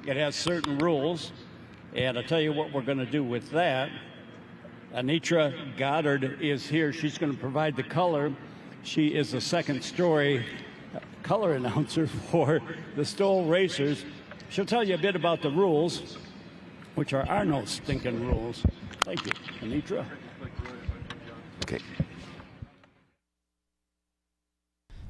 It has certain rules, and I'll tell you what we're going to do with that. Anitra Goddard is here. She's going to provide the color. She is the second-story color announcer for the Stol racers. She'll tell you a bit about the rules, which are no stinking rules. Thank you, Anitra. Okay.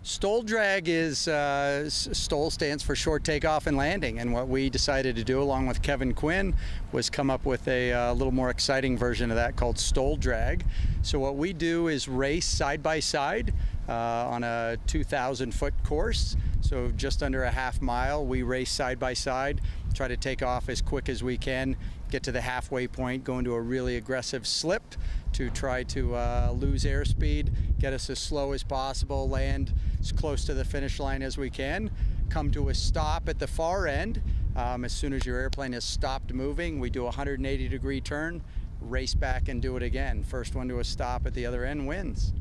Stol drag is, Stol stands for short takeoff and landing, and what we decided to do along with Kevin Quinn was come up with a little more exciting version of that called Stol drag. So what we do is race side by side on a 2,000-foot course, so just under a half mile. We race side by side, try to take off as quick as we can, get to the halfway point, go into a really aggressive slip to try to lose airspeed, get us as slow as possible, land as close to the finish line as we can, come to a stop at the far end. As soon as your airplane has stopped moving, we do a 180-degree turn, race back and do it again. First one to a stop at the other end wins.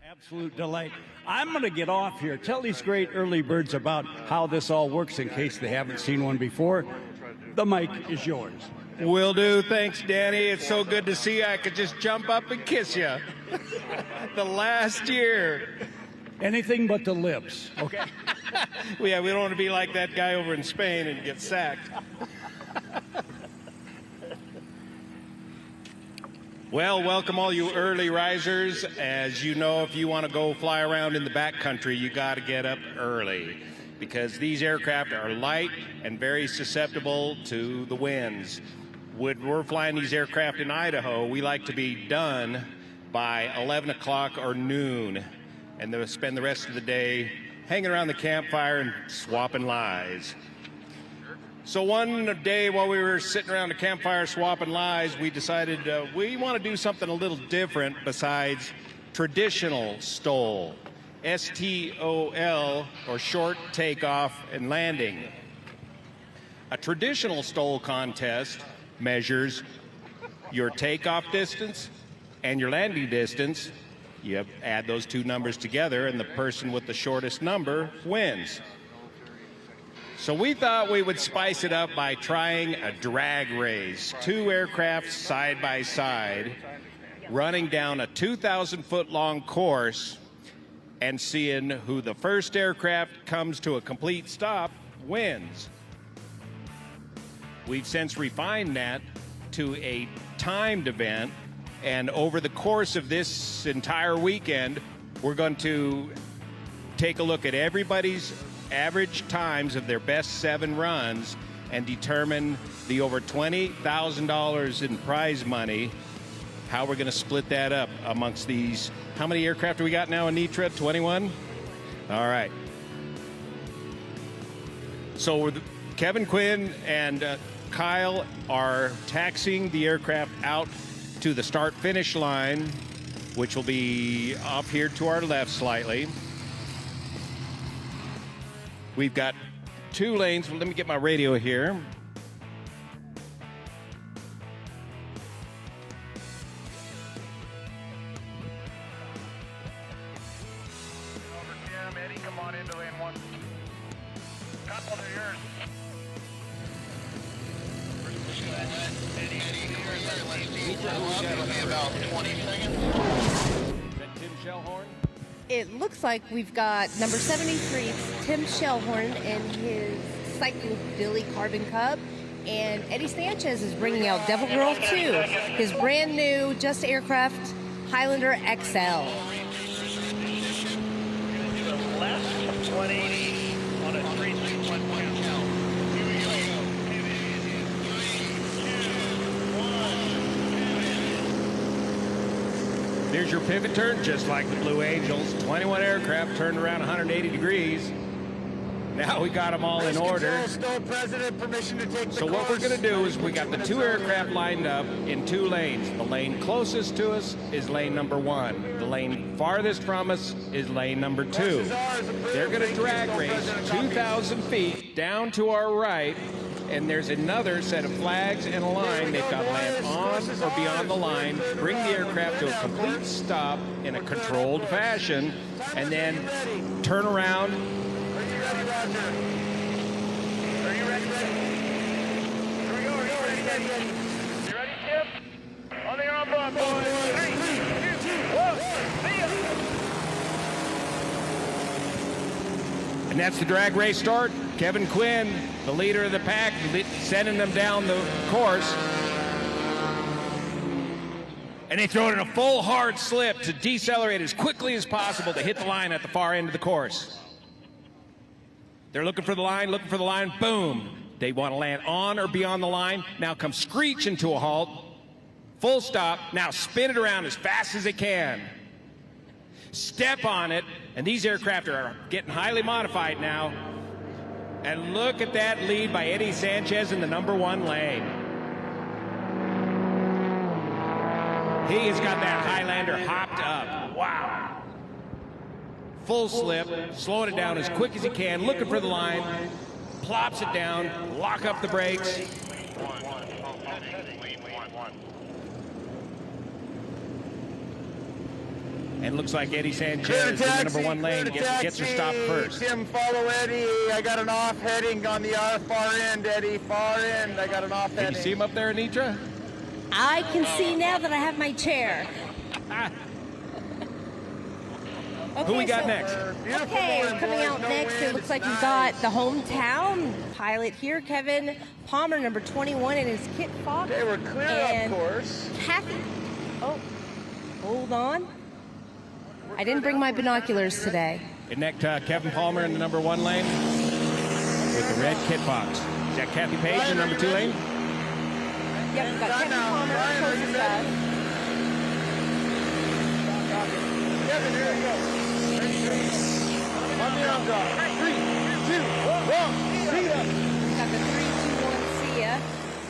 Absolute delight. I'm going to get off here. Tell these great early birds about how this all works in case they haven't seen one before. The mic is yours. Will do. Thanks, Danny. It's so good to see you. I could just jump up and kiss you. The last year. Anything but the lips, okay? Yeah, we don't want to be like that guy over in Spain and get sacked. Well, welcome all you early risers. As you know, if you want to go fly around in the backcountry, you got to get up early because these aircraft are light and very susceptible to the winds. When we're flying these aircraft in Idaho, we like to be done by 11 o'clock or noon, and then spend the rest of the day hanging around the campfire and swapping lies. So one day while we were sitting around the campfire swapping lies, we decided we want to do something a little different besides traditional Stol, S-T-O-L, or short takeoff and landing. A traditional Stol contest measures your takeoff distance and your landing distance. You add those two numbers together, and the person with the shortest number wins. So we thought we would spice it up by trying a drag race. Two aircraft side by side, running down a 2,000-foot long course and seeing who the first aircraft comes to a complete stop wins. We've since refined that to a timed event, and over the course of this entire weekend, we're going to take a look at everybody's average times of their best 7 runs and determine the over $20,000 in prize money, how we're going to split that up amongst these. How many aircraft do we got now, Anitra? 21? All right. So Kevin Quinn and Kyle are taxiing the aircraft out to the start-finish line, which will be up here to our left slightly. We've got 2 lanes. Let me get my radio here. Eddie, come on into lane 1. Couple to yours. About 20 seconds. Is that Tim Shellhorn? It looks like we've got number 73, Tim Shellhorn, and his Psychobilly Carbon Cup. And Eddie Sanchez is bringing out Devil Girl 2, his brand new Just Aircraft Highlander XL. Left 180 on a 331 countdown. Here we go. There's your pivot turn, just like the Blue Angels. 21 aircraft turned around 180 degrees. Now we got them all in order. So what we're going to do is we got the 2 aircraft lined up in 2 lanes. The lane closest to us is lane number 1. The lane farthest from us is lane number 2. They're going to drag race 2,000 feet down to our right, and there's another set of flags and a line. They've got to land on or beyond the line, bring the aircraft to a complete stop in a controlled fashion, and then turn around. Are you ready? Here we go. Are you ready, Eddie? You ready, Tim? On the arm block, boys. 3, 2, 1. See ya. And that's the drag race start. Kevin Quinn, the leader of the pack, sending them down the course. And they throw it in a full hard slip to decelerate as quickly as possible to hit the line at the far end of the course. They're looking for the line, boom. They want to land on or beyond the line. Now come screeching to a halt. Full stop. Now spin it around as fast as they can. Step on it, and these aircraft are getting highly modified now. And look at that lead by Eddie Sanchez in the #1 lane. He has got that Highlander hopped up. Wow. Full slip, slowing it down as quick as he can, looking for the line, plops it down, lock up the brakes. And looks like Eddie Sanchez in the #1 lane gets her stop first. Tim, follow Eddie. I got an off heading on the far end, Eddie. Far end. I got an off heading. Can you see him up there, Anitra? I can see now that I have my chair. Okay, Who we got next? Okay, coming out next, it looks like we've got the hometown pilot here, Kevin Palmer, #21, and his Kit Fox. They were clear, and of course. Kathy. Oh, hold on. I didn't bring my binoculars today. And next, Kevin Palmer in the #1 lane with the red Kit Fox. Is that Kathy Page in #2 lane? Yep, we've got Kevin Palmer, closest us. Kevin, here we go. On the arm drop. 3, 2, 1. See ya. We've got the 3, 2, 1, see ya.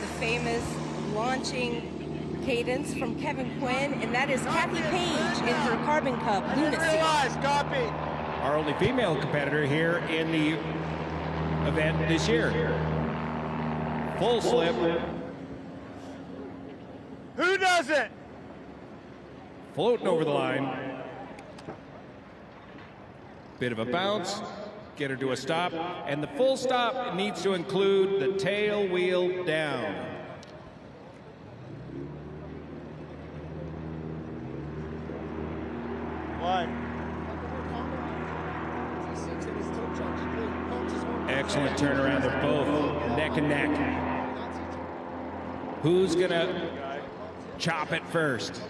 The famous launching cadence from Kevin Quinn, and that is Kathy Page in her Carbon Cup Lunacy. Realize, copy. Our only female competitor here in the event this year. Full slip. Who does it? Floating over the line. Bit of a bounce, get her to a stop, and the full stop needs to include the tail wheel down. Why? Excellent turnaround. They're both neck and neck. Who's gonna chop it first?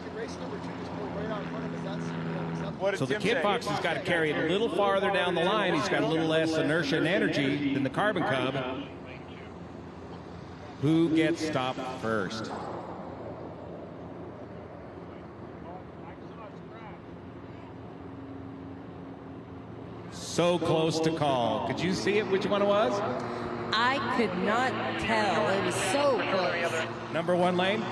So the Kit Fox has got to carry it a little farther down the line. He's got a little less inertia and energy than the Carbon Cub. Who gets stopped first? So close to call. Could you see it, which one it was? I could not tell. It was so close. #1 lane.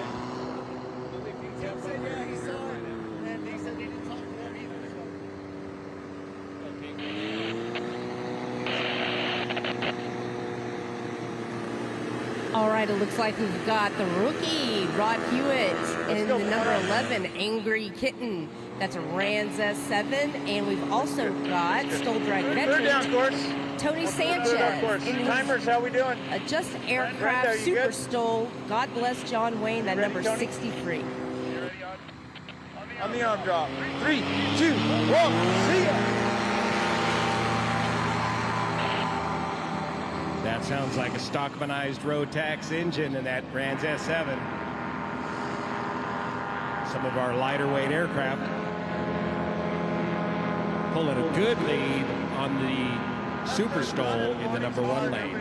All right, it looks like we've got the rookie, Rod Hewitt, and the #11, Angry Kitten. That's a Rans S7. And we've also got Stol Drag Third down veteran, course. Tony Third down course. Sanchez. In his Timers, how we doing? Just Right Aircraft there, you Super good? Stol. God bless John Wayne, that Ready, number Tony? 63. On the arm drop. 3, 2, 1. See ya. That sounds like a Stockmanized Rotax engine in that Rans S7. Some of our lighter weight aircraft pulling a good lead on the Super Stol in the #1 lane.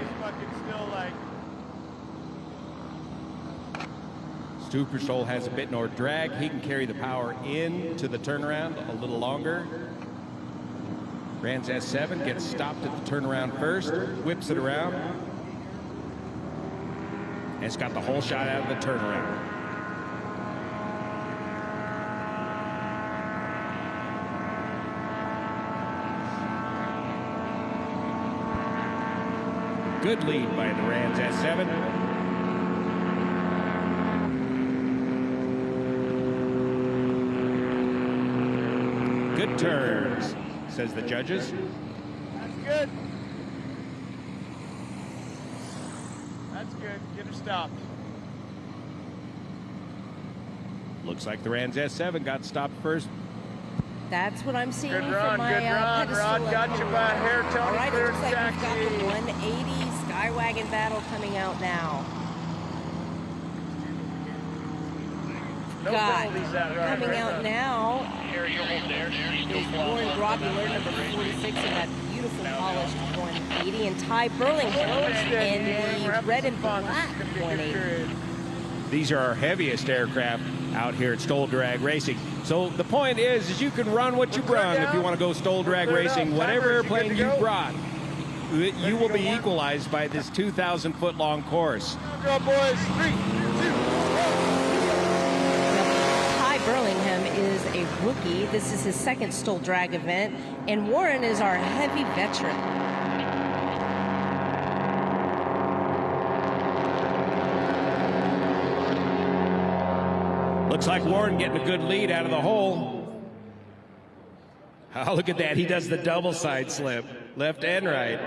Super Stol has a bit more drag. He can carry the power into the turnaround a little longer. Rans S7 gets stopped at the turnaround first, whips it around, and it's got the whole shot out of the turnaround. Good lead by the Rans S7. Good turns, says the judges. That's good. That's good. Get her stopped. Looks like the Rans S7 got stopped first. That's what I'm seeing Good from run, my good run. pedestal. Rod got you by a hair, Tony. All right, it Clear looks like we've got taxi. the 180 Skywagon battle coming out now. No Got penalties out there. coming out now is Warren Grobular, number 46, in that beautiful polished 180, and Ty Burlington in the red and black 180. These are our heaviest aircraft out here at Stol Drag Racing. So the point is you can run what you run if you want to go Stol Drag Racing. Whatever airplane you brought, you will be equalized by this 2,000-foot long course. Go, boys. 3, 2, 1. Ty Burlingham is a rookie. This is his second Stol Drag event, and Warren is our heavy veteran. Looks like Warren getting a good lead out of the hole. Oh, look at that. He does the double side slip, left and right.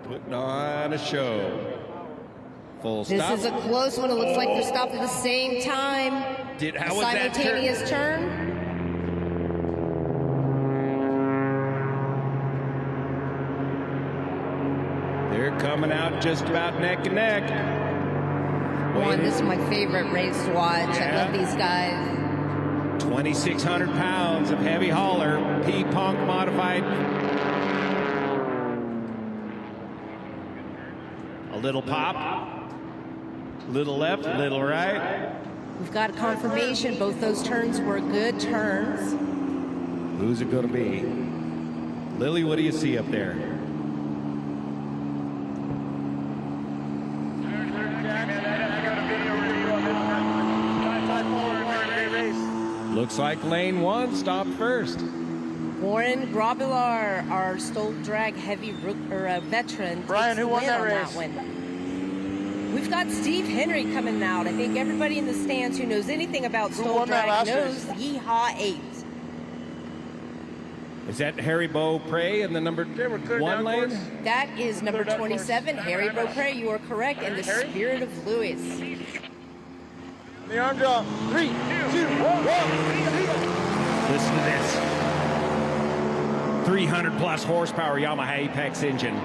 Putting on a show. Full This stop. is a close one. It looks like they're stopped at the same time. How was that turn? Simultaneous turn. They're coming out just about neck and neck. One, this is my favorite race to watch. I love these guys. 2,600 pounds of heavy hauler, P-Punk modified. A little pop, little left, little right. We've got a confirmation. Both those turns were good turns. Who's it going to be? Lily, what do you see up there? Looks like lane 1 stopped first. Warren Grobular, our Stol Drag heavy veteran. Brian, takes who the won win that on race? One. We've got Steve Henry coming out. I think everybody in the stands who knows anything about Stol won that Drag last knows race? Yeehaw 8. Is that Harry Beaupre in the number we're clear 1 down lane? course. That is number Clear that 27, course. Harry Beaupre. You are correct. And the Harry? Spirit of Lewis. The arm drop. 3, 2, 1. Listen to this. 300 plus horsepower Yamaha Apex engine.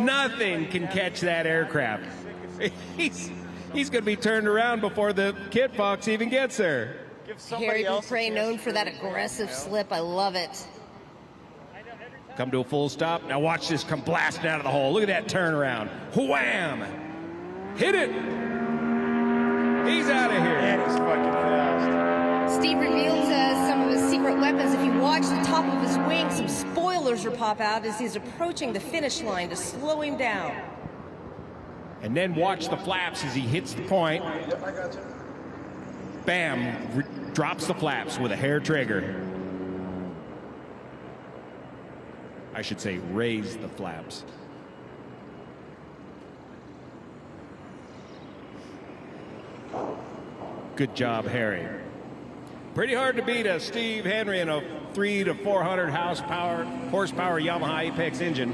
Nothing can catch that aircraft. He's going to be turned around before the kit box even gets there. Give somebody Harry else a Beaupre, chance known to for that aggressive slip. I love it. Come to a full stop. Now watch this come blasting out of the hole. Look at that turnaround. Wham! Hit it! He's out of here. And he's fucking fast. Steve revealed some of his secret weapons. If you watch the top of his wing, some spoilers will pop out as he's approaching the finish line to slow him down. And then watch the flaps as he hits the point. Bam! Drops the flaps with a hair trigger. I should say raise the flaps. Good job, Harry. Pretty hard to beat a Steve Henry in a 300 to 400 horsepower Yamaha Apex engine.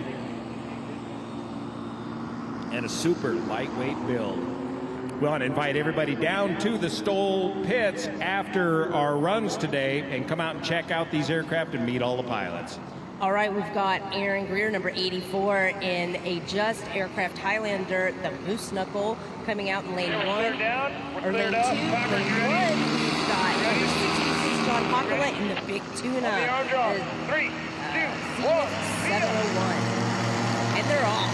And a super lightweight build. We want to invite everybody down to the Stol pits after our runs today and come out and check out these aircraft and meet all the pilots. All right, we've got Aaron Greer, number 84, in a Just Aircraft Highlander, the Moose Knuckle, coming out in lane 1. Or lane 2. Lane 1, we've got number 66, John Hockala, in the Big Tuna. 3, 2, 1. 701. And they're off.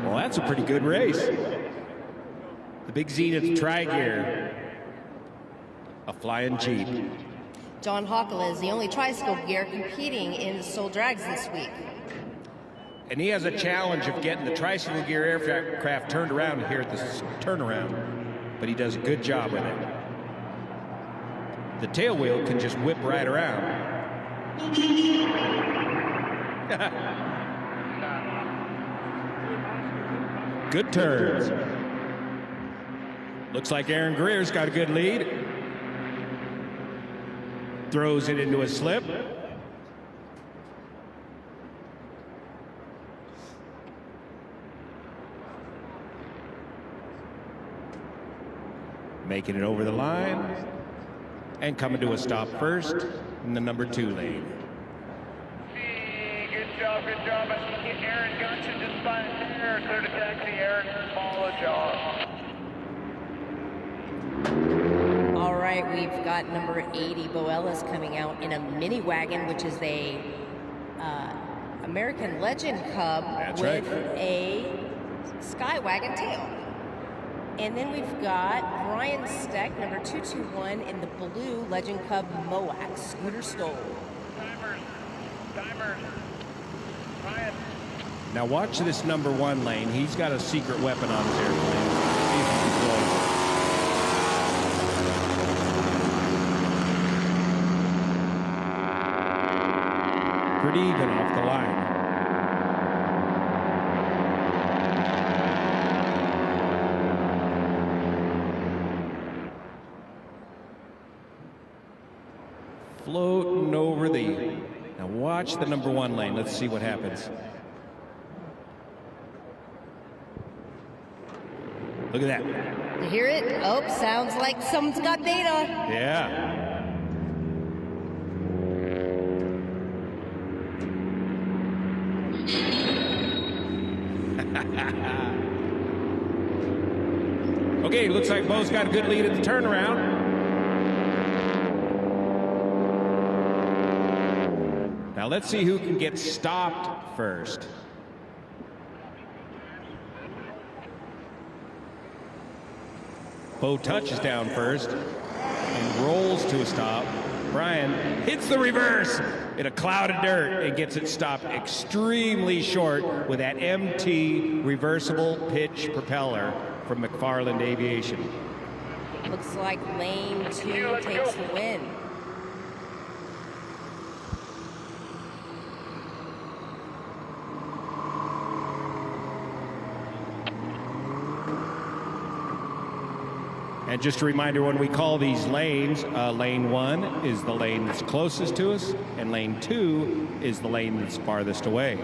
Well, that's a pretty good race. The Big Zenith Tri-Gear. A flying Jeep. John Hockala is the only tricycle gear competing in the Stol Drags this week. And he has a challenge of getting the tricycle gear aircraft turned around here at this turnaround. But he does a good job with it. the tail wheel can just whip right around. Good turns. Looks like Aaron Greer's got a good lead. Throws it into a slip. Making it over the line and coming to a stop first in the number 2 lane. Good job, good job. I think Aaron got you just by there. Clear to taxi, Aaron. Follow job. All right, we've got number 80, Boella's coming out in a mini wagon, which is a American Legend Cub. That's with right. a Sky Wagon tail. And then we've got Brian Steck, number 221, in the blue Legend Cub Moax, Scooter Stol. Timers. Ryan. Now watch this number 1 lane. He's got a secret weapon on his airplane. See if he can blow it. Pretty even off the line. Floating over the... Now watch the number 1 lane. Let's see what happens. Look at that. You hear it? Oh, sounds like someone's got data. Yeah. Okay, looks like Bo's got a good lead at the turnaround. Now let's see who can get stopped first. Bo touches down first and rolls to a stop. Brian hits the reverse in a cloud of dirt and gets it stopped extremely short with that MT reversible pitch propeller from McFarland Aviation. Looks like lane 2 takes the win. And just a reminder, when we call these lanes, lane 1 is the lane that's closest to us, and lane 2 is the lane that's farthest away.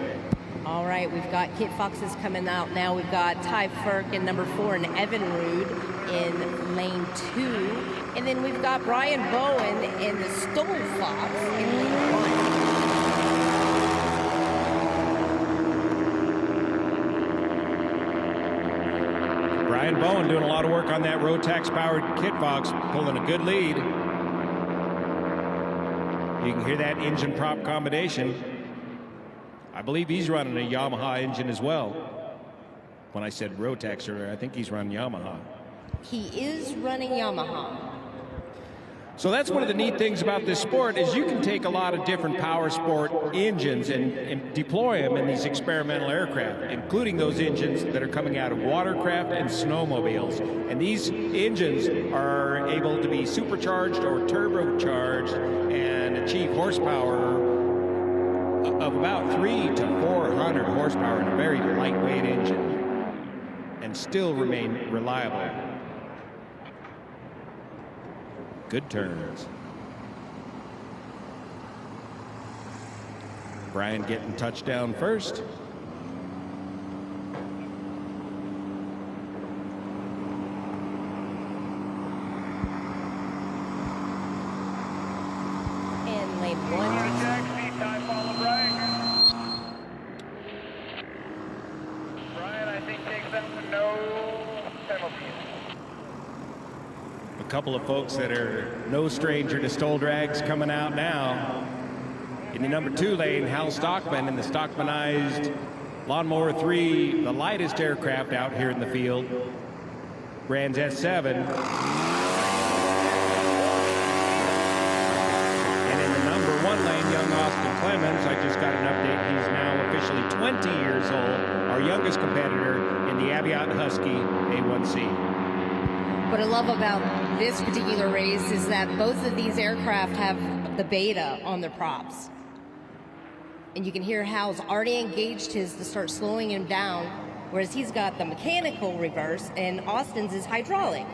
All right, we've got Kit Foxes coming out now. We've got Ty Firk in number 4 and Evan Rude in lane 2. And then we've got Brian Bowen in the Stol Fox in lane 1. Brian Bowen doing a lot of work on that Rotax-powered Kit Fox, pulling a good lead. You can hear that engine prop combination. I believe he's running a Yamaha engine as well. When I said Rotax earlier, I think he's running Yamaha. He is running Yamaha. So that's one of the neat things about this sport is you can take a lot of different power sport engines and deploy them in these experimental aircraft, including those engines that are coming out of watercraft and snowmobiles. And these engines are able to be supercharged or turbocharged and achieve horsepower of about 300 to 400 horsepower in a very lightweight engine and still remain reliable. Good turns. Brian getting touchdown first. And lane 1. Taxi, time follow Brian. Brian, I think, takes them to no penalties. A couple of folks that are no stranger to Stol drags coming out now. In the number 2 lane, Hal Stockman in the Stockmanized Lawnmower 3, the lightest aircraft out here in the field. Brands S7. And in the number 1 lane, young Austin Clemens, I just got an update. He's now officially 20 years old, our youngest competitor in the Aviat Husky A1C. What I love about this particular race is that both of these aircraft have the beta on their props. And you can hear Hal's already engaged his to start slowing him down, whereas he's got the mechanical reverse and Austin's is hydraulic.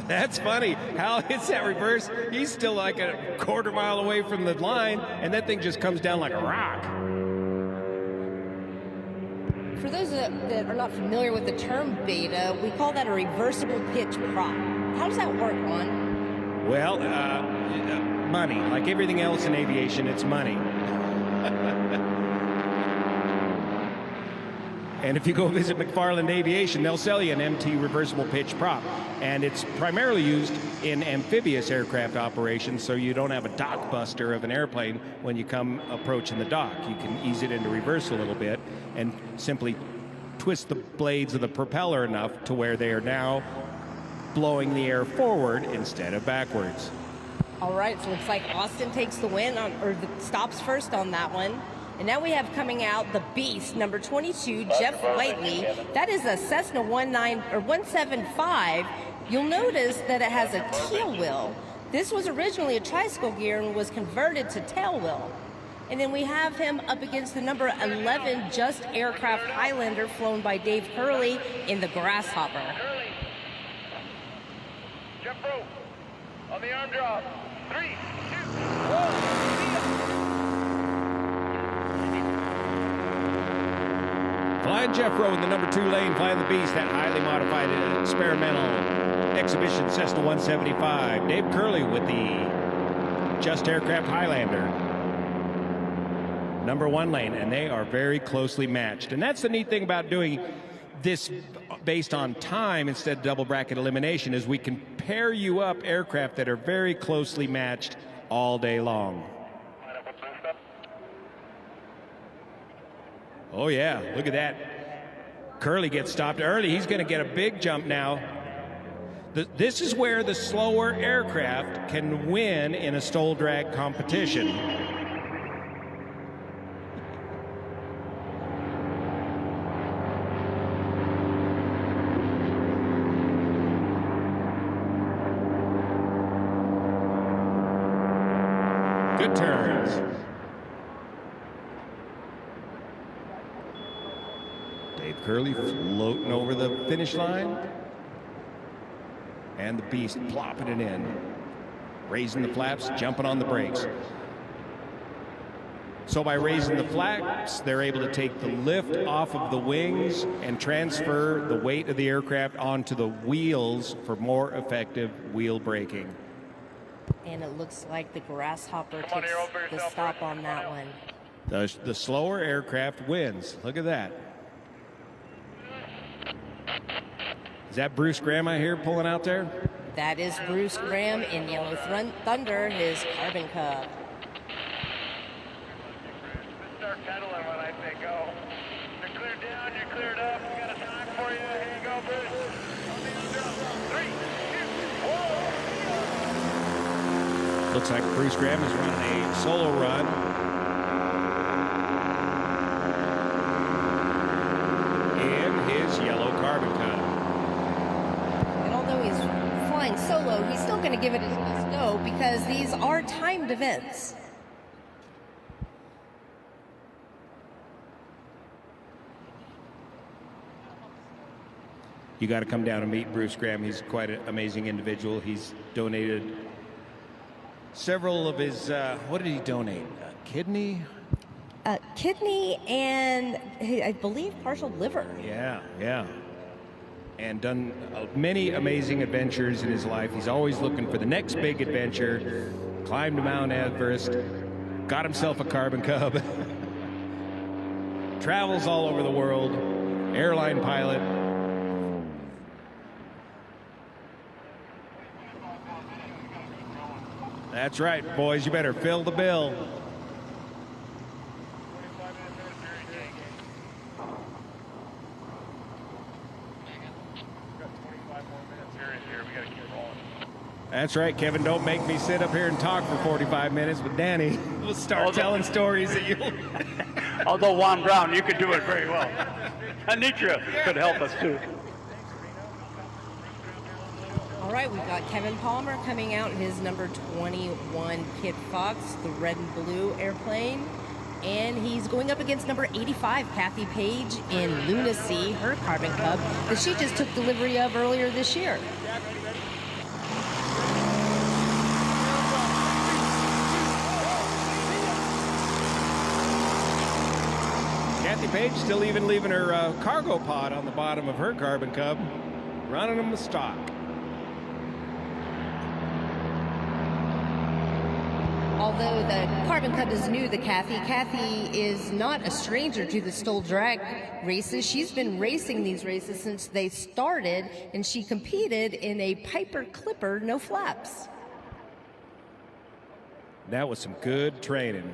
That's funny. Hal hits that reverse. He's still like a quarter mile away from the line, and that thing just comes down like a rock. For those that are not familiar with the term beta, we call that a reversible pitch prop. How does that work, Juan? Well, money. Like everything else in aviation, it's money. And if you go visit McFarland Aviation, they'll sell you an MT reversible pitch prop. And it's primarily used in amphibious aircraft operations, so you don't have a dock buster of an airplane when you come approaching the dock. You can ease it into reverse a little bit and simply twist the blades of the propeller enough to where they are now blowing the air forward instead of backwards. All right, so it looks like Austin takes the win stops first on that one. And now we have coming out the beast, number 22, Jeff Whiteley. That is a Cessna 175. You'll notice that it has a tail wheel. This was originally a tricycle gear and was converted to tail wheel. And then we have him up against the number 11 Just Aircraft Highlander flown by Dave Curley in the Grasshopper. Jump rope on the arm drop. 3, 2, 1. Flying Jeff Rowe in the number 2 lane, flying the Beast, that highly modified experimental exhibition Cessna 175. Dave Curley with the Just Aircraft Highlander. Number 1 lane, and they are very closely matched. And that's the neat thing about doing this based on time instead of double bracket elimination, is we can pair you up aircraft that are very closely matched all day long. Oh yeah, look at that. Curley gets stopped early. He's going to get a big jump now. This is where the slower aircraft can win in a Stol drag competition. Good turns. Dave Curley floating over the finish line. And the Beast plopping it in. Raising the flaps, jumping on the brakes. So by raising the flaps, they're able to take the lift off of the wings and transfer the weight of the aircraft onto the wheels for more effective wheel braking. And it looks like the Grasshopper takes the stop on that one. The slower aircraft wins. Look at that. Is that Bruce Graham I hear pulling out there? That is Bruce Graham in Yellow Thunder, his Carbon Cub. Start pedaling when I say go. You're cleared down, you're cleared up. We got a time for you. Here you go, Bruce. 3, 2, 1. Looks like Bruce Graham is running a solo run. In his yellow Carbon Cub. And although he's flying solo, he's still going to give it his best go because these are timed events. You got to come down and meet Bruce Graham. He's quite an amazing individual. He's donated several of his, what did he donate? Kidney? Kidney and I believe partial liver. Yeah, yeah. And done many amazing adventures in his life. He's always looking for the next big adventure. Climbed Mount Everest, got himself a Carbon Cub. Travels all over the world, airline pilot. That's right, boys, you better fill the bill. That's right, Kevin. Don't make me sit up here and talk for 45 minutes, but Danny will start telling stories that you. Although Juan Brown, you could do it very well. Anitra could help us too. All right, we've got Kevin Palmer coming out in his number 21 Kid Fox, the red and blue airplane. And he's going up against number 85, Kathy Page, in Lunacy, her Carbon Cub, that she just took delivery of earlier this year. Kathy Page still even leaving her cargo pod on the bottom of her Carbon Cub, running them with stock. Although the Carbon Cub is new to Kathy, Kathy is not a stranger to the Stol drag races. She's been racing these races since they started, and she competed in a Piper Clipper, no flaps. That was some good training.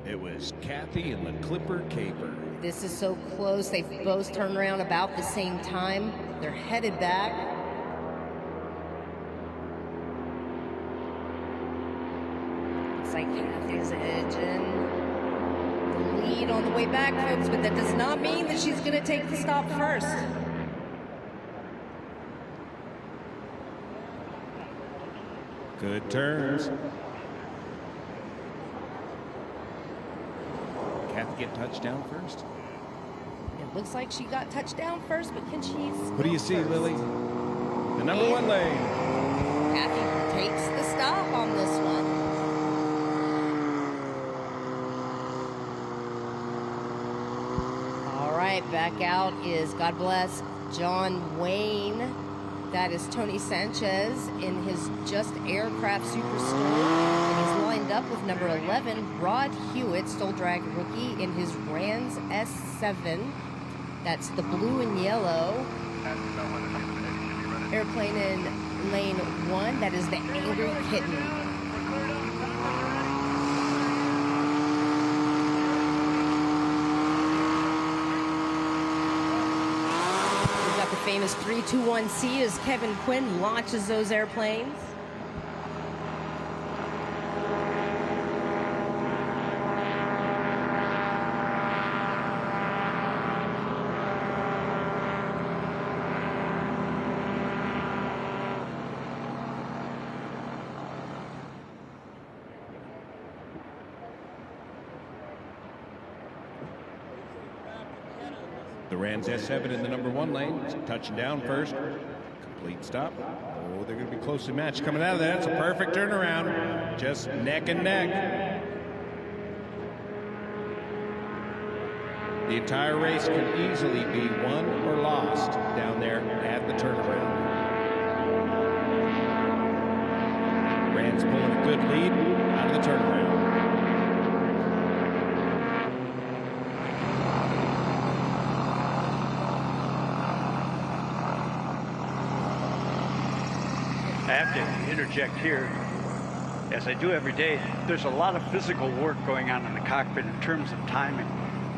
It was Kathy and the Clipper Caper. This is so close. They've both turned around about the same time. They're headed back. Looks like Kathy's edging the lead on the way back, folks, but that does not mean that she's going to take the stop first. Good turns. Kathy get touchdown first? It looks like she got touchdown first, but can she? What do you see, Lily? The number one lane. Kathy takes the stop on this one. All right, back out is, God bless, John Wayne. That is Tony Sanchez in his Just Aircraft Super Stol. And he's lined up with number 11, Rod Hewitt, Stol Drag rookie, in his Rans S7. That's the blue and yellow. Airplane in lane 1. That is the Angry Kitten. The famous 321C as Kevin Quinn launches those airplanes. The Rans S7 in the number one lane, touching down first. Complete stop. Oh, they're going to be closely matched coming out of that. It's a perfect turnaround. Just neck and neck. The entire race can easily be won or lost down there at the turnaround. Rans pulling a good lead out of the turnaround. I have to interject here, as I do every day. There's a lot of physical work going on in the cockpit in terms of timing.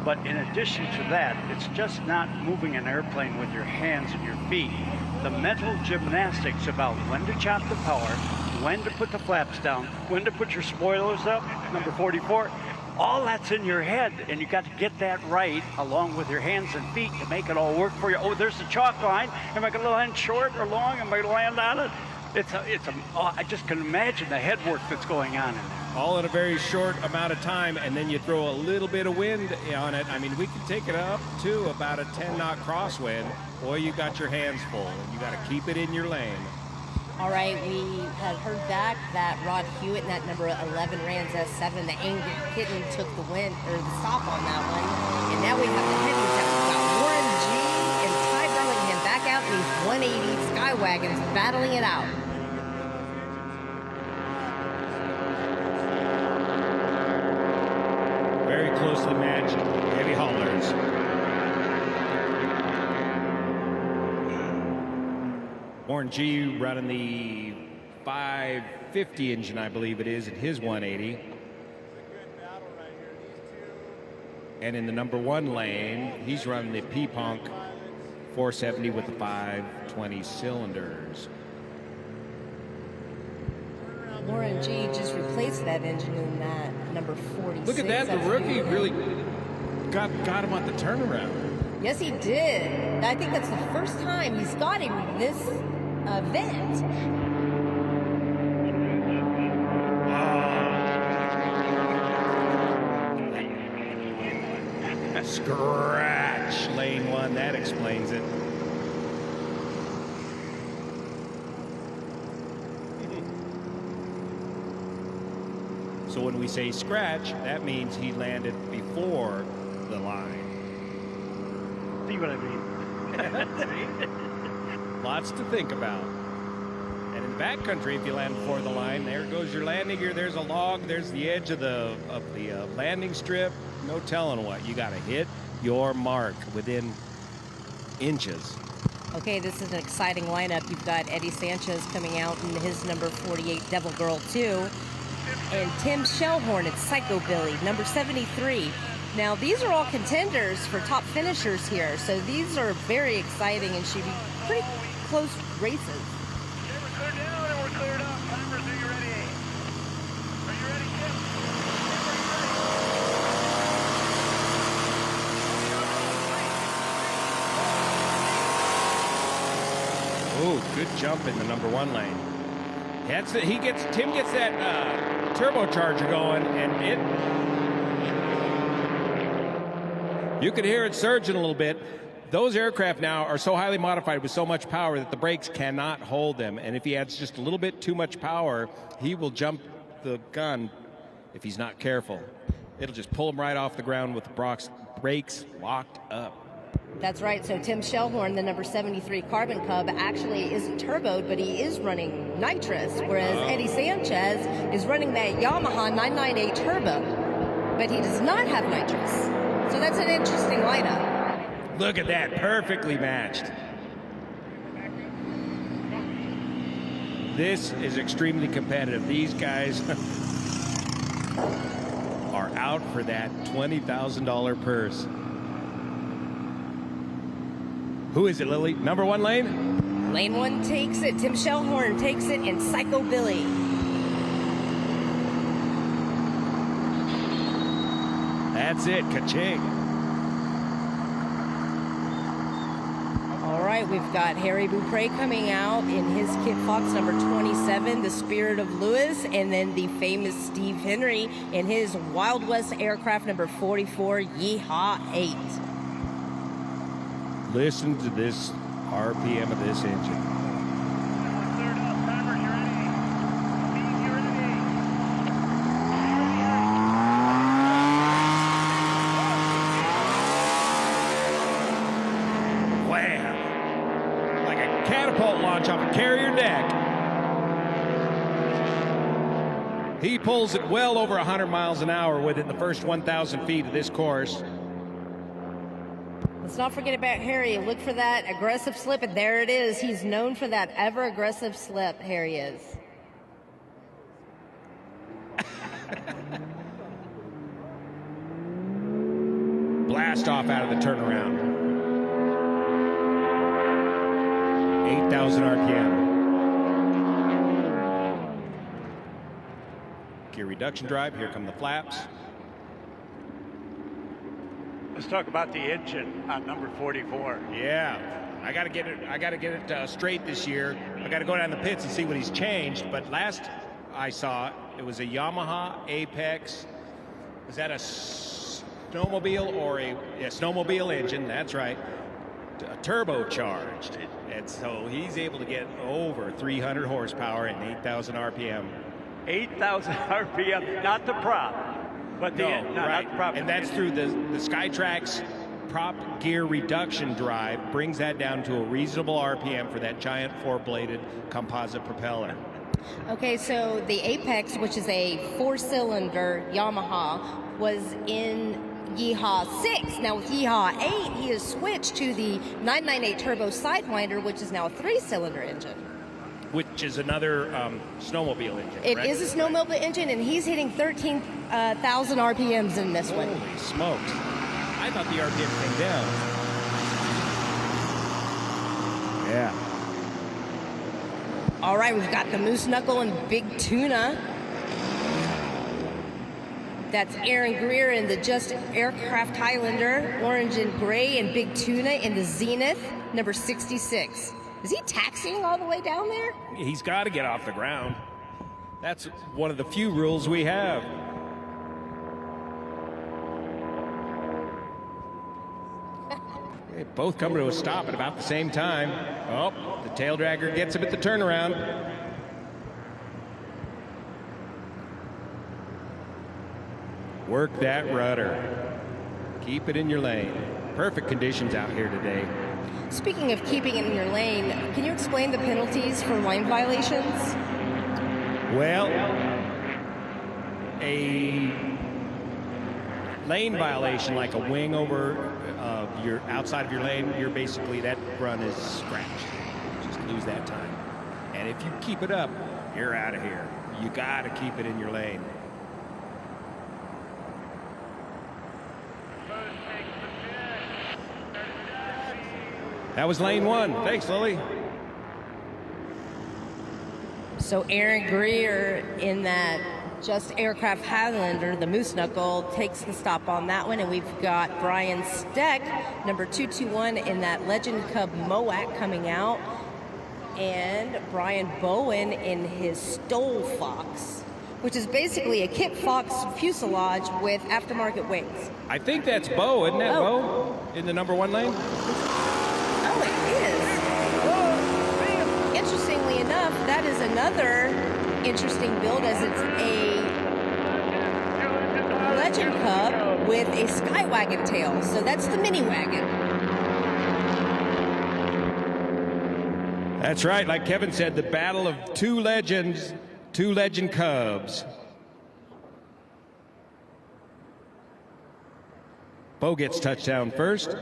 But in addition to that, it's just not moving an airplane with your hands and your feet. The mental gymnastics about when to chop the power, when to put the flaps down, when to put your spoilers up, number 44, all that's in your head, and you got to get that right along with your hands and feet to make it all work for you. Oh, there's the chalk line. Am I going to land short or long? Am I going to land on it? I just can imagine the head work that's going on in there. All in a very short amount of time, and then you throw a little bit of wind on it. I mean, we can take it up to about a 10-knot crosswind, or you got your hands full, and you got to keep it in your lane. All right, we had heard back that Rod Hewitt and that number 11 Rans S7, the Angry Kitten, took the win, or the stop on that one. And now we have the heavies that we've got Warren G and Ty Burlington back out in these 180 Skywagons battling it out. Very closely matched heavy haulers. Warren G running the 550 engine, I believe it is, at his 180. And in the number one lane, he's running the P-Punk 470 with the 520 cylinders. Warren G just replaced that engine in that number 46. Look at that, the rookie really got him on the turnaround. Yes, he did. I think that's the first time he's got him this event. Scratch lane 1, that explains it. So when we say scratch, that means he landed before the line. See what I mean? Lots to think about. And in the backcountry, if you land before the line, there goes your landing gear. There's a log. There's the edge of the landing strip. No telling what. You got to hit your mark within inches. Okay, this is an exciting lineup. You've got Eddie Sanchez coming out in his number 48 Devil Girl 2. And Tim Shellhorn at Psycho Billy, number 73. Now, these are all contenders for top finishers here, so these are very exciting and should be pretty close races. Okay, we're cleared down and we're cleared up. Timers, are you ready? Are you ready, Tim? Ooh, good jump in the number 1 lane. Tim gets that turbocharger going, and you can hear it surging a little bit. Those aircraft now are so highly modified with so much power that the brakes cannot hold them. And if he adds just a little bit too much power, he will jump the gun if he's not careful. It'll just pull him right off the ground with the brakes locked up. That's right. So Tim Shellhorn, the number 73 Carbon Cub, actually isn't turboed, but he is running nitrous, whereas Eddie Sanchez is running that Yamaha 998 turbo, but he does not have nitrous. So that's an interesting lineup. Look at that, perfectly matched. This is extremely competitive. These guys are out for that $20,000 purse. Who is it, Lily? Number 1 lane? Lane 1 takes it. Tim Shellhorn takes it, and Psycho Billy. That's it, ka-ching. All right, we've got Harry Beaupre coming out in his Kit Fox number 27, the Spirit of Lewis, and then the famous Steve Henry in his Wild West aircraft number 44, Yeehaw 8. Listen to this RPM of this engine. We're cleared up. Timers, you ready? Steve, you ready? Wham! Like a catapult launch off a carrier deck. He pulls it well over 100 miles an hour within the first 1,000 feet of this course. Let's not forget about Harry. Look for that aggressive slip, and there it is. He's known for that ever-aggressive slip, Harry is. Blast off out of the turnaround. 8,000 RPM. Gear reduction drive. Here come the flaps. Let's talk about the engine on number 44. Yeah, I got to get it straight this year. I got to go down the pits and see what he's changed. But last I saw it was a Yamaha Apex. Is that a snowmobile or a snowmobile engine? That's right, turbocharged. And so he's able to get over 300 horsepower and 8,000 RPM. 8,000 RPM, not the prop. But right. And that's through the Skytrax prop gear reduction drive, brings that down to a reasonable RPM for that giant 4-bladed composite propeller. Okay, so the Apex, which is a 4-cylinder Yamaha, was in Yeehaw 6. Now with Yeehaw 8, he has switched to the 998 Turbo Sidewinder, which is now a 3-cylinder engine. Which is another snowmobile engine. It correct? is a snowmobile engine, and he's hitting 13,000 RPMs in this one. Holy smokes. I thought the RPM came down. Yeah. All right, we've got the Moose Knuckle and Big Tuna. That's Aaron Greer in the Just Aircraft Highlander, orange and gray, and Big Tuna in the Zenith, number 66. Is he taxiing all the way down there? He's got to get off the ground. That's one of the few rules we have. They both come to a stop at about the same time. Oh, the tail dragger gets him at the turnaround. Work that rudder. Keep it in your lane. Perfect conditions out here today. Speaking of keeping it in your lane, can you explain the penalties for lane violations? Well, a lane violation, like a wing over your outside of your lane, you're basically, that run is scratched. Just lose that time. And if you keep it up, you're out of here. You got to keep it in your lane. That was lane one. Thanks, Lily. So Aaron Greer in that Just Aircraft Highlander, the Moose Knuckle, takes the stop on that one. And we've got Brian Steck, number 221, in that Legend Cub Moac coming out. And Brian Bowen in his Stol Fox, which is basically a Kit Fox fuselage with aftermarket wings. I think that's Bo, isn't that Bo? In the number one lane? Oh, it is. Interestingly enough, that is another interesting build, as it's a Legend Cub with a Skywagon tail. So that's the mini wagon. That's right. Like Kevin said, the battle of two legends, two Legend Cubs. Bo gets touchdown first.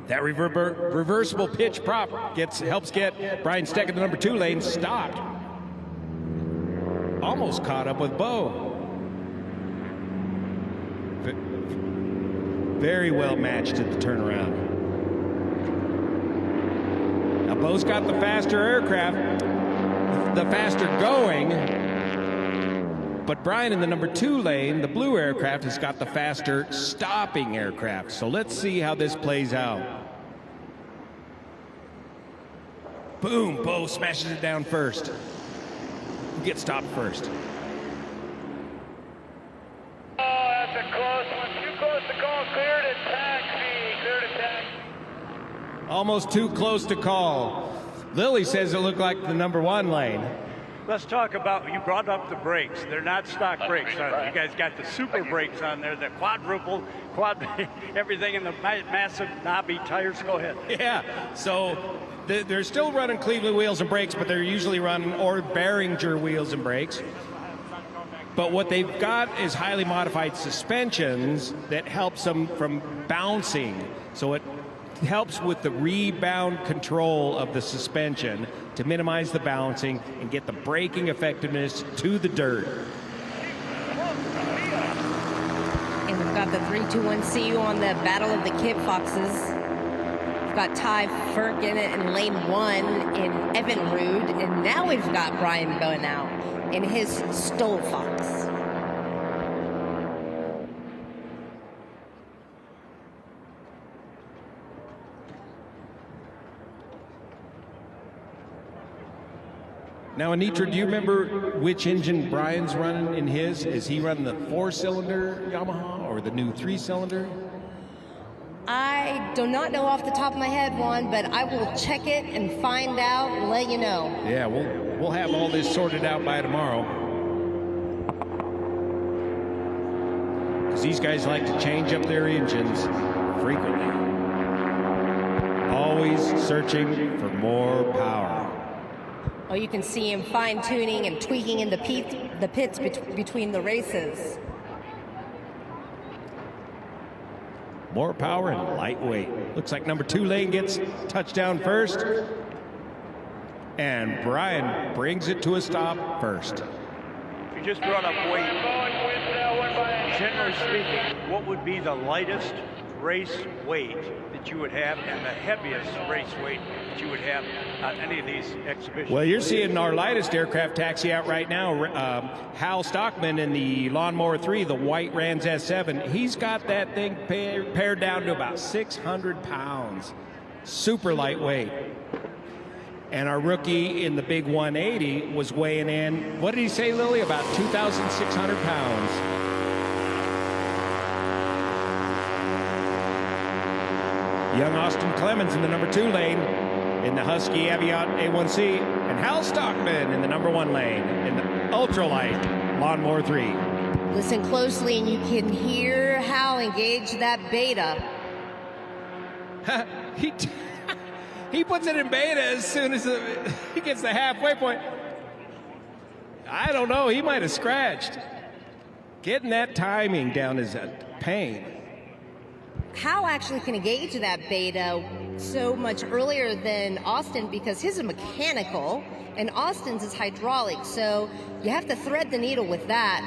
That reversible pitch prop helps get Brian Steck in the number 2 lane stopped. Almost caught up with Bo. Very well matched at the turnaround. Now Bo's got the faster aircraft, the faster going, but Brian in the number 2 lane, the blue aircraft, has got the faster stopping aircraft. So let's see how this plays out. Boom, Bo smashes it down first. Who gets stopped first? Oh, that's a close one. Too close to call. Clear to taxi. Clear to taxi. Almost too close to call. Lily says it looked like the number 1 lane. Let's talk about, you brought up the brakes. They're not stock brakes. You guys got the super brakes on there, the quadruple, everything in the massive knobby tires. Go ahead. Yeah, so they're still running Cleveland wheels and brakes, but they're usually running or Behringer wheels and brakes. But what they've got is highly modified suspensions that helps them from bouncing. So it helps with the rebound control of the suspension to minimize the bouncing and get the braking effectiveness to the dirt. And we've got the 321 CU on the Battle of the Kit Foxes. We've got Ty Ferk in it in lane 1 in Evinrude. And now we've got Brian Bowen out in his Stol Fox. Now, Anitra, do you remember which engine Brian's running in his? Is he running the 4-cylinder Yamaha or the new 3-cylinder? I do not know off the top of my head, Juan, but I will check it and find out and let you know. Yeah, we'll have all this sorted out by tomorrow. Because these guys like to change up their engines frequently. Always searching for more power. Oh, you can see him fine-tuning and tweaking in the pits between the races. More power and lightweight. Looks like number 2 lane gets touchdown first. And Brian brings it to a stop first. You just brought up weight. Generally speaking, what would be the lightest race weight that that you would have and the heaviest race weight that you would have on any of these exhibitions. Well, you're seeing our lightest aircraft taxi out right now. Hal Stockman in the Lawnmower 3, the white Rans S7. He's got that thing pared down to about 600 pounds. Super lightweight. And our rookie in the big 180 was weighing in, what did he say, Lily? About 2,600 pounds. Young Austin Clemens in the number 2 lane in the Husky Aviat A1C, and Hal Stockman in the number 1 lane in the ultralight Lawnmower 3. Listen closely and you can hear Hal engage that beta. He puts it in beta as soon as he gets the halfway point. I don't know, he might have scratched. Getting that timing down is a pain. Hal actually can engage that beta so much earlier than Austin because his is mechanical and Austin's is hydraulic. So you have to thread the needle with that.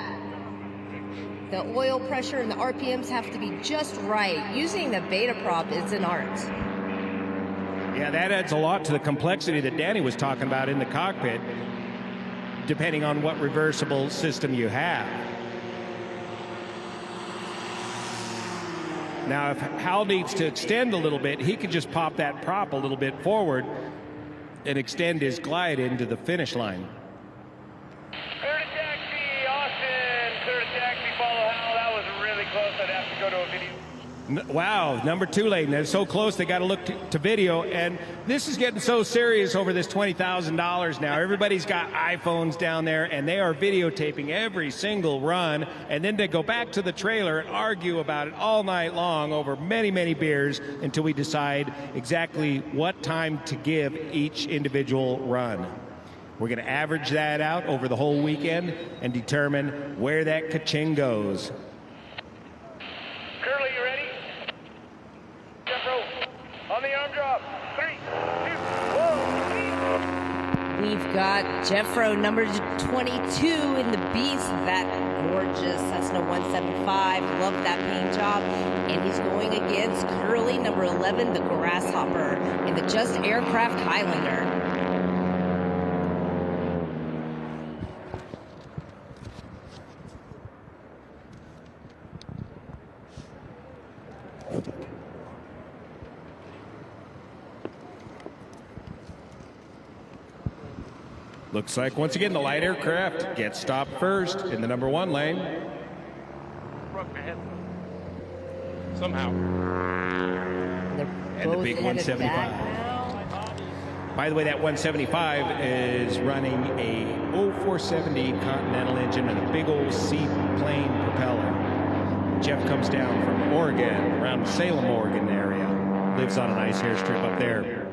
The oil pressure and the RPMs have to be just right. Using the beta prop is an art. Yeah, that adds a lot to the complexity that Danny was talking about in the cockpit, depending on what reversible system you have. Now, if Hal needs to extend a little bit, he could just pop that prop a little bit forward and extend his glide into the finish line. Clear to taxi, Austin. Clear to taxi, follow Hal. That was really close. I'd have to go to a video. Wow, number 2 lane. They're so close, they got to look to video. And this is getting so serious over this $20,000 now. Everybody's got iPhones down there, and they are videotaping every single run. And then they go back to the trailer and argue about it all night long over many, many beers until we decide exactly what time to give each individual run. We're going to average that out over the whole weekend and determine where that ka-ching goes. Curly, you ready? Jeffro, on the arm drop. 3, 2, 1. We've got Jeffro number 22 in the Beast, that gorgeous Cessna 175. Love that paint job. And he's going against Curly number 11, the Grasshopper, in the Just Aircraft Highlander. Looks like, once again, the light aircraft gets stopped first in the number 1 lane. Broke my head. Somehow. And the big 175. By the way, that 175 is running a 0470 Continental engine and a big old seaplane propeller. Jeff comes down from Oregon, around Salem, Oregon area. Lives on a nice airstrip up there.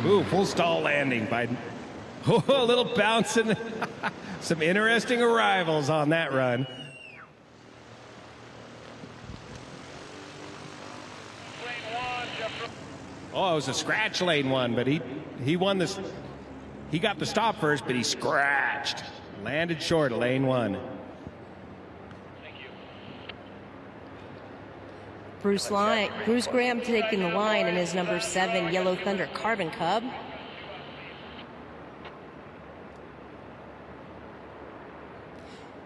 Ooh, full stall landing by a little bouncing. Some interesting arrivals on that run. Oh, it was a scratch lane 1, but he won this. He got the stop first, but he scratched. Landed short of lane 1. Bruce Graham taking the line in his number 7 Yellow Thunder Carbon Cub.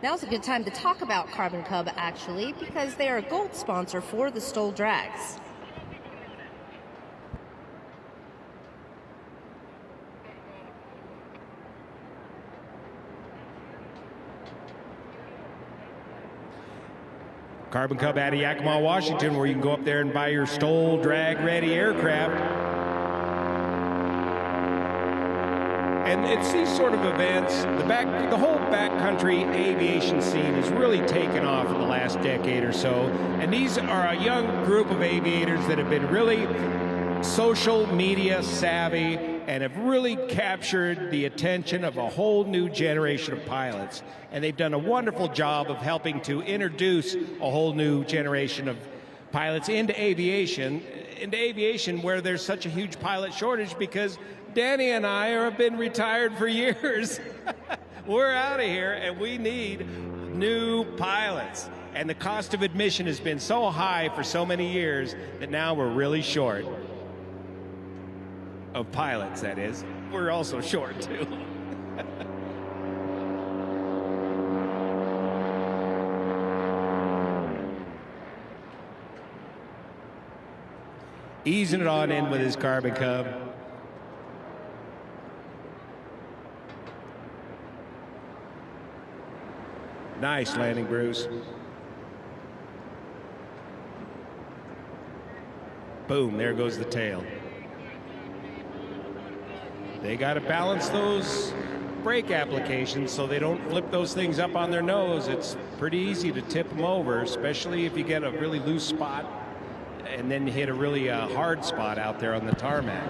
Now's a good time to talk about Carbon Cub, actually, because they are a gold sponsor for the Stol Drags. Carbon Cub out of Yakima, Washington, where you can go up there and buy your Stol drag ready aircraft. And it's these sort of events, the whole backcountry aviation scene has really taken off in the last decade or so. And these are a young group of aviators that have been really social media savvy and have really captured the attention of a whole new generation of pilots. And they've done a wonderful job of helping to introduce a whole new generation of pilots into aviation where there's such a huge pilot shortage, because Danny and I have been retired for years. We're out of here, and we need new pilots. And the cost of admission has been so high for so many years that now we're really short of pilots, that is. We're also short, too. Easing it on in with his Carbon Cub. Nice landing, Bruce. Boom, there goes the tail. They got to balance those brake applications so they don't flip those things up on their nose. It's pretty easy to tip them over, especially if you get a really loose spot and then hit a really hard spot out there on the tarmac.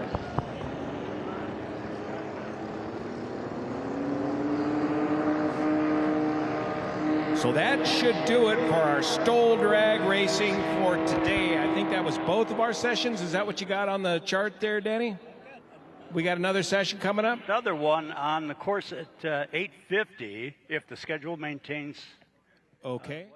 So that should do it for our Stol drag racing for today. I think that was both of our sessions. Is that what you got on the chart there, Danny? We got another session coming up? Another one on the course at 8:50 if the schedule maintains. Okay.